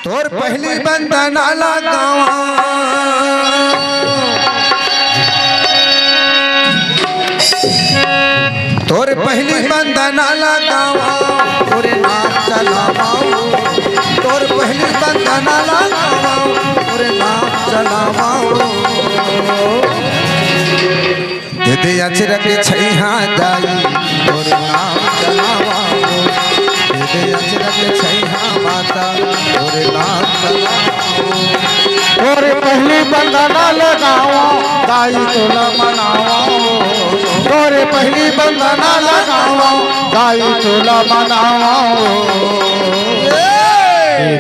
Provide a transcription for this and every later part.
तोर पहली बंदना लगावा तोर पहली बंदना लगावा तोरे नाम चलावाओ तोर पहली बंदना लगावा तोरे नाम चलावाओ दे अचरक छैहा दाई तोरे नाम चलावाओ दे अचरक छैहा माता तोरे नाम चलावाओ तोरे पहली बंदना लगावा दाई तोला मनावा तोरे पहली बंदना लगावा दाई तोला मनावा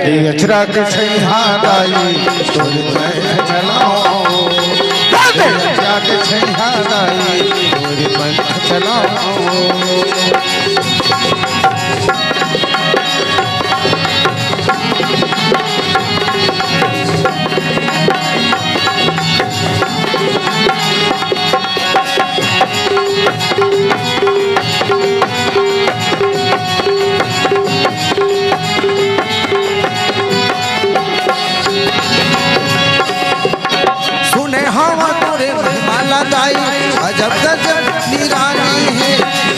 दे अचरा के छैहा दाई तोरे पैर चलाओ दे अचरा के छैहा दाई तोरे पैर चलाओ अजब गजब निरानी है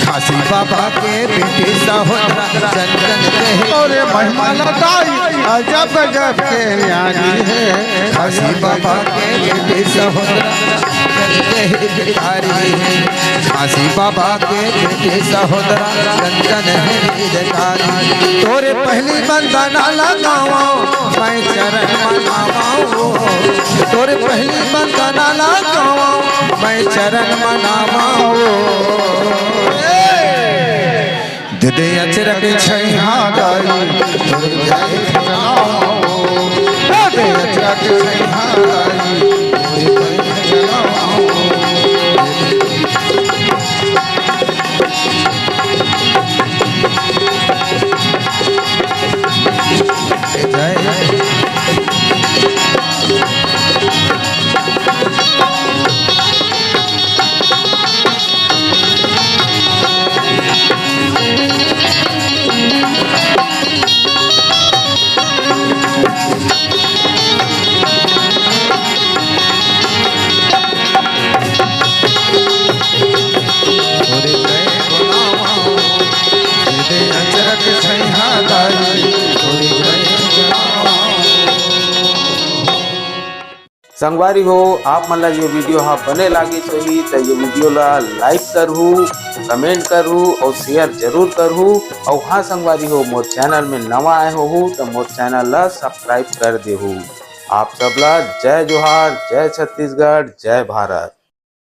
खासी बाबा के बेटे सहोदरा चंदन के और महिमा लताई अजब गजब के न्यारी है खासी बाबा के बेटे सहोदरा बिहारी है खासी बाबा के बेटे सहोदरा चंदन है हितकारी तोरे पहली बंदना लगावा मैं चरण मनावाओ तोरे पहली बंदना लगावा मैं चरण मनावाओ दे अचरक छैहा दाई तोरे जय चलाओ दे अचरक छैहा दाई तोरे जय चलाओ संगवारी हो आप मन ला ये वीडियो हाँ बने लागे सही तो ये वीडियो ला लाइक करहू कमेंट करहू और शेयर जरूर करहू और हाँ संगवारी हो मोर चैनल में नवा आए हो तो मोर चैनल ला सब्सक्राइब कर देहू। आप सब ला जय जोहार, जय छत्तीसगढ़, जय भारत।